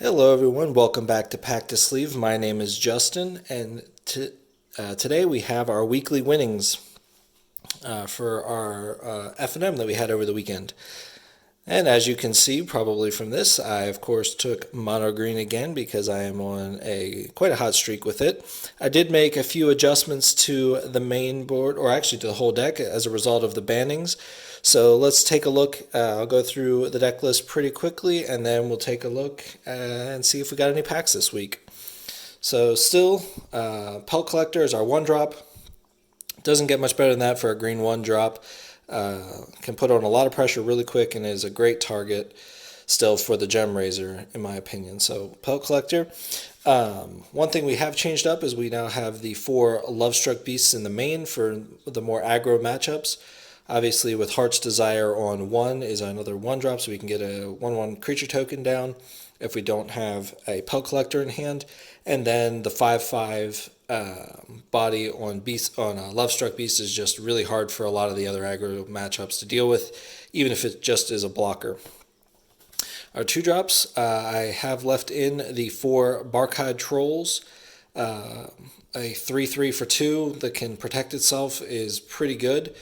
Hello everyone, welcome back to Pack to Sleeve. My name is Justin, and today we have our weekly winnings for our FNM that we had over the weekend. And as you can see probably from this, I of course took mono green again because I am on quite a hot streak with it. I did make a few adjustments to the main board, or actually to the whole deck as a result of the bannings. So let's take a look. I'll go through the deck list pretty quickly, and then we'll take a look and see if we got any packs this week. So still, Pelt Collector is our 1-drop. Doesn't get much better than that for a green 1-drop. Can put on a lot of pressure really quick and is a great target still for the Gem Raiser, in my opinion. So Pelt Collector. One thing we have changed up is we now have the 4 Love-Struck Beasts in the main for the more aggro matchups. Obviously, with Heart's Desire on 1 is another 1-drop, so we can get a 1/1 creature token down if we don't have a Pelt Collector in hand. And then the 5/5 body on Love-Struck Beast is just really hard for a lot of the other aggro matchups to deal with, even if it just is a blocker. Our 2-drops, I have left in the 4 Barkhide Trolls. A 3/3 for 2 that can protect itself is pretty good.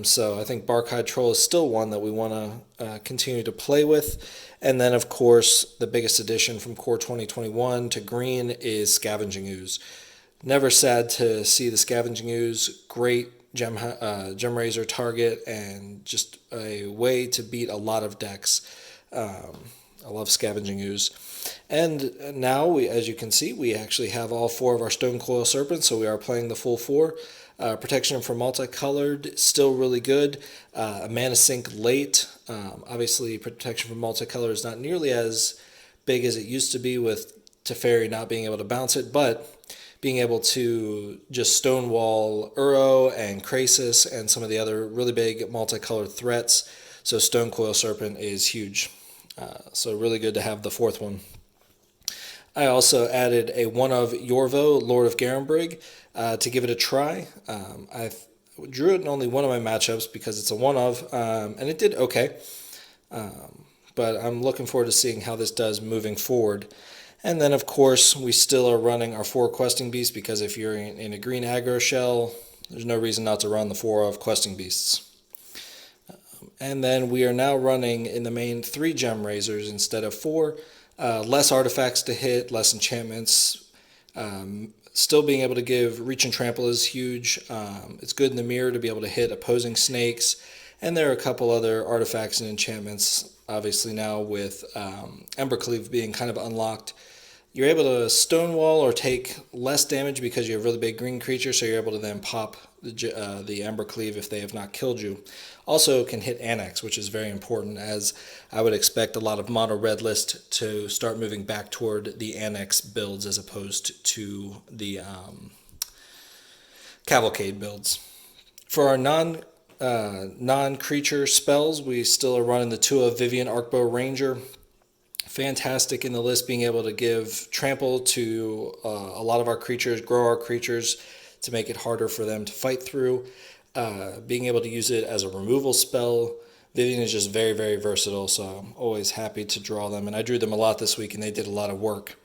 So I think Barkhide Troll is still one that we want to continue to play with. And then, of course, the biggest addition from Core 2021 to green is Scavenging Ooze. Never sad to see the Scavenging Ooze. Great Gem Raiser target and just a way to beat a lot of decks. I love Scavenging Ooze. And now, as you can see, we actually have all 4 of our Stone Coil Serpents, so we are playing the full 4. Protection for multicolored, still really good. A mana sink late. Obviously, protection for multicolor is not nearly as big as it used to be with Teferi not being able to bounce it, but being able to just stonewall Uro and Krasis and some of the other really big multicolored threats. So Stone Coil Serpent is huge. So really good to have the 4th one. I also added a 1 of Yorvo, Lord of Garenbrig, to give it a try. I drew it in only one of my matchups because it's a 1 of, and it did okay. But I'm looking forward to seeing how this does moving forward. And then, of course, we still are running our 4 Questing Beasts because if you're in a green aggro shell, there's no reason not to run the 4 of Questing Beasts. And then we are now running in the main 3 Gem Raisers instead of 4. Less artifacts to hit, less enchantments. Still being able to give Reach and Trample is huge. It's good in the mirror to be able to hit opposing snakes. And there are a couple other artifacts and enchantments, obviously now with Embercleave being kind of unlocked. You're able to stonewall or take less damage because you have really big green creatures, so you're able to then pop the Embercleave if they have not killed you. Also can hit Annex, which is very important, as I would expect a lot of mono red list to start moving back toward the Annex builds as opposed to the Cavalcade builds. For our non-creature spells, we still are running the 2 of Vivian Arcbow Ranger. Fantastic in the list, being able to give trample to a lot of our creatures, grow our creatures to make it harder for them to fight through. Being able to use it as a removal spell. Vivian is just very, very versatile, so I'm always happy to draw them. And I drew them a lot this week, and they did a lot of work.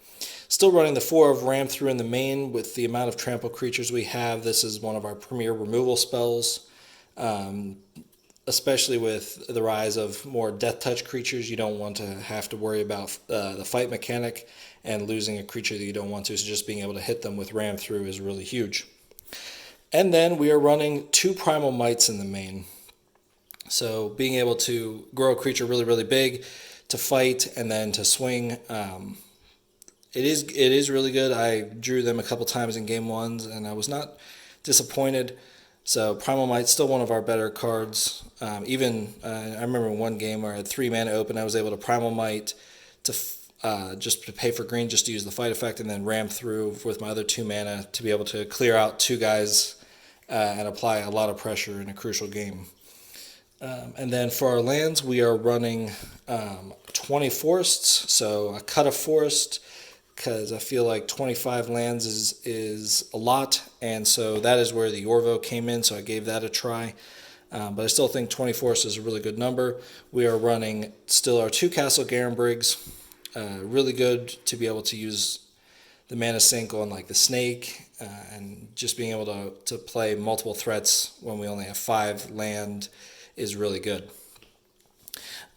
Still running the 4 of Ram Through in the main. With the amount of trample creatures we have, this is one of our premier removal spells. Especially with the rise of more death touch creatures, you don't want to have to worry about the fight mechanic and losing a creature that you don't want to, so just being able to hit them with Ram Through is really huge. And then we are running 2 Primal Mites in the main. So being able to grow a creature really, really big to fight and then to swing, it is really good. I drew them a couple times in game 1s and I was not disappointed. So Primal Mite's still one of our better cards. I remember one game where I had 3 mana open. I was able to Primal Mite to just to pay for green, just to use the fight effect, and then Ram Through with my other 2 mana to be able to clear out 2 guys and apply a lot of pressure in a crucial game. And then for our lands, we are running 20 forests, so a cut of forest, because I feel like 25 lands is a lot, and so that is where the Yorvo came in, so I gave that a try. But I still think 24 is a really good number. We are running still our 2 Castle Garenbrigs, really good to be able to use the mana sink on like the snake, and just being able to play multiple threats when we only have 5 land is really good.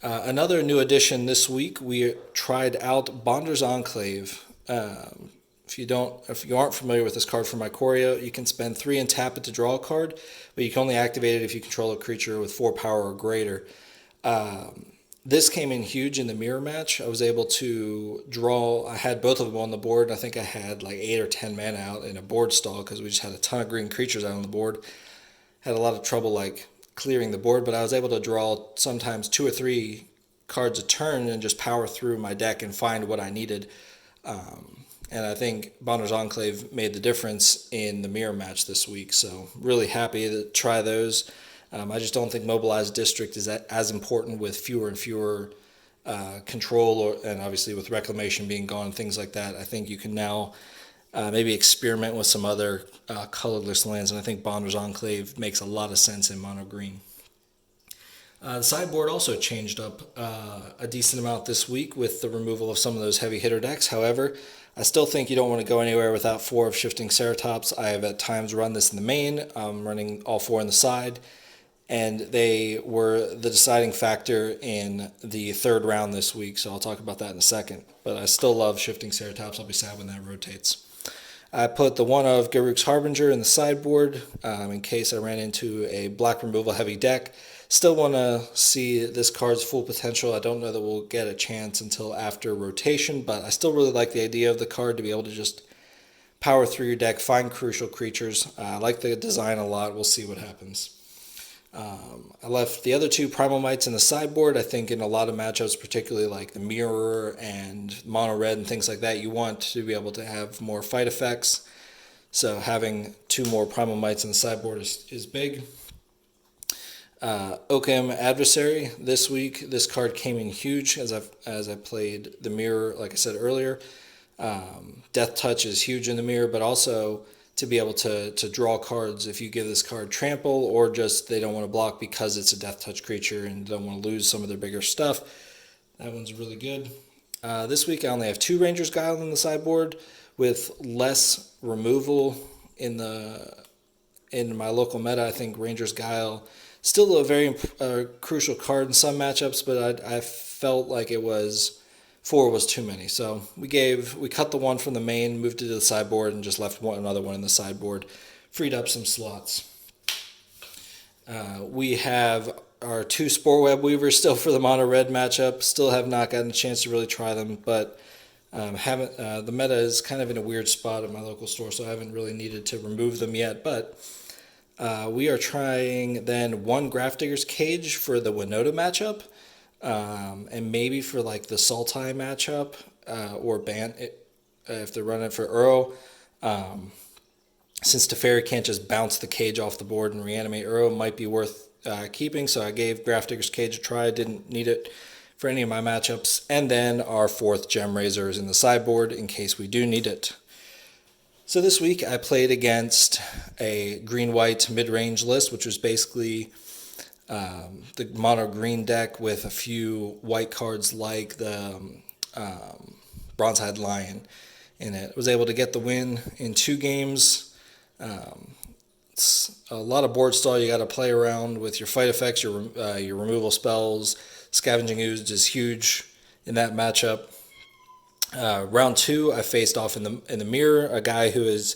Another new addition this week, we tried out Bonder's Enclave. If you aren't familiar with this card from Ikoria, you can spend 3 and tap it to draw a card, but you can only activate it if you control a creature with 4 power or greater. This came in huge in the mirror match. I was able to draw. I had both of them on the board. I think I had like 8 or 10 mana out in a board stall because we just had a ton of green creatures out on the board. Had a lot of trouble like clearing the board, but I was able to draw sometimes 2 or 3 cards a turn and just power through my deck and find what I needed. And I think Bonder's Enclave made the difference in the mirror match this week. So really happy to try those. I just don't think Mobilized District is as important with fewer and fewer control, and obviously with Reclamation being gone and things like that. I think you can now maybe experiment with some other colorless lands, and I think Bonder's Enclave makes a lot of sense in mono green. The sideboard also changed up a decent amount this week with the removal of some of those heavy hitter decks. However, I still think you don't want to go anywhere without 4 of Shifting Ceratops. I have at times run this in the main. I'm running all 4 in the side, and they were the deciding factor in the 3rd round this week, so I'll talk about that in a second. But I still love Shifting Ceratops. I'll be sad when that rotates. I put the one of Garruk's Harbinger in the sideboard in case I ran into a black removal heavy deck. Still want to see this card's full potential. I don't know that we'll get a chance until after rotation, but I still really like the idea of the card to be able to just power through your deck, find crucial creatures. I like the design a lot. We'll see what happens. I left the other 2 Primal Mites in the sideboard. I think in a lot of matchups, particularly like the Mirror and Mono Red and things like that, you want to be able to have more fight effects. So having 2 more Primal Mites in the sideboard is big. Oakham Adversary this week. This card came in huge as I played the Mirror, like I said earlier. Death Touch is huge in the Mirror, but also to be able to draw cards if you give this card trample, or just they don't want to block because it's a Death Touch creature and don't want to lose some of their bigger stuff. That one's really good. This week I only have 2 Ranger's Guile in the sideboard with less removal in my local meta. I think Ranger's Guile still a very crucial card in some matchups, but I felt like 4 was too many. So we cut the 1 from the main, moved it to the sideboard, and just left another one in the sideboard. Freed up some slots. We have our 2 Spore Web Weavers still for the Mono Red matchup. Still have not gotten a chance to really try them, but the meta is kind of in a weird spot at my local store, so I haven't really needed to remove them yet. But we are trying then 1 Grafdigger's Cage for the Winota matchup, and maybe for like the Sultai matchup, or ban if they're running for Uro. Since Teferi can't just bounce the cage off the board and reanimate Uro, might be worth keeping. So I gave Grafdigger's Cage a try. Didn't need it for any of my matchups. And then our 4th Gem Razor is in the sideboard in case we do need it. So this week I played against a green-white mid-range list, which was basically the mono-green deck with a few white cards like the Bronze-Eyed Lion in it. Was able to get the win in 2 games. It's a lot of board stall you got to play around with your fight effects, your removal spells. Scavenging Ooze is huge in that matchup. Round 2, I faced off in the Mirror, a guy who is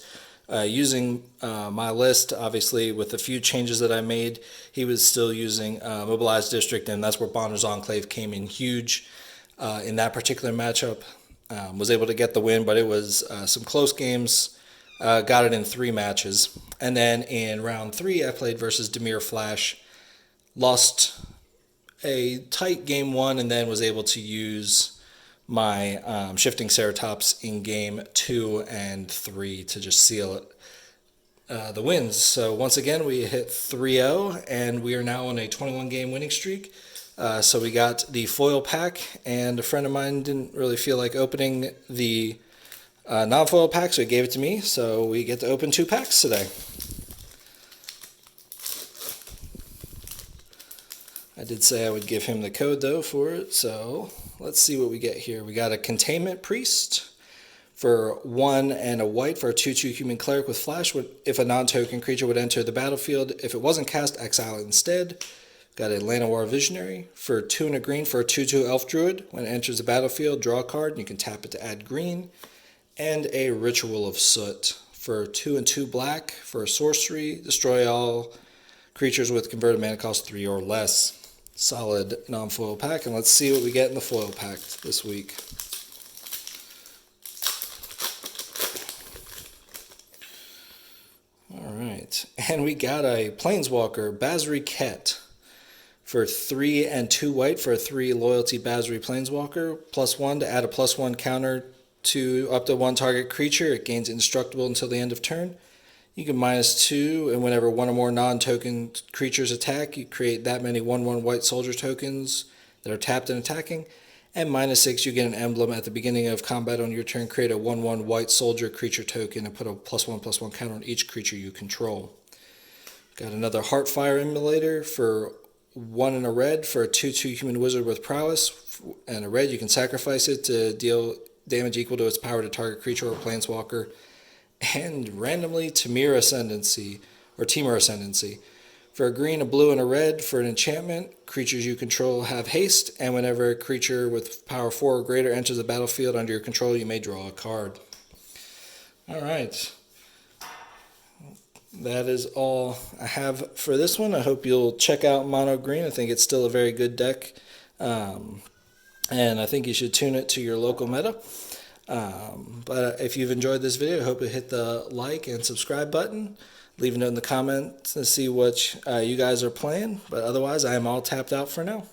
using my list. Obviously, with the few changes that I made, he was still using Mobilized District, and that's where Bonder's Enclave came in huge in that particular matchup. Was able to get the win, but it was some close games. Got it in 3 matches. And then in round 3, I played versus Dimir Flash. Lost a tight game 1, and then was able to use my Shifting Ceratops in game 2 and 3 to just seal it, the wins. So once again, we hit 3-0, and we are now on a 21-game winning streak. So we got the foil pack, and a friend of mine didn't really feel like opening the non-foil pack, so he gave it to me. So we get to open 2 packs today. I did say I would give him the code, though, for it, so let's see what we get here. We got a Containment Priest for 1 and a white for a 2/2 human cleric with flash. If a non-token creature would enter the battlefield, if it wasn't cast, exile it instead. Got a Llanowar Visionary for 2 and a green for a 2/2 elf druid. When it enters the battlefield, draw a card and you can tap it to add green. And a Ritual of Soot for 2 and 2 black for a sorcery. Destroy all creatures with converted mana cost 3 or less. Solid non-foil pack, and let's see what we get in the foil pack this week. Alright, and we got a Planeswalker, Basri Ket, for 3 and 2 white for a 3 loyalty Basri Planeswalker, +1 to add a +1 counter to up to 1 target creature. It gains indestructible until the end of turn. You can -2, and whenever 1 or more non-token creatures attack, you create that many 1/1 white soldier tokens that are tapped and attacking. And -6, you get an emblem at the beginning of combat on your turn. Create a 1/1 white soldier creature token and put a +1/+1 counter on each creature you control. Got another Heartfire Emulator for 1 and a red for a 2/2 human wizard with prowess. And a red, you can sacrifice it to deal damage equal to its power to target creature or planeswalker. And randomly, Temur Ascendancy. For a green, a blue, and a red, for an enchantment, creatures you control have haste, and whenever a creature with power 4 or greater enters the battlefield under your control, you may draw a card. Alright. That is all I have for this one. I hope you'll check out Mono Green. I think it's still a very good deck. And I think you should tune it to your local meta. But if you've enjoyed this video, I hope you hit the like and subscribe button. Leave a note in the comments to see what you guys are playing. But otherwise, I am all tapped out for now.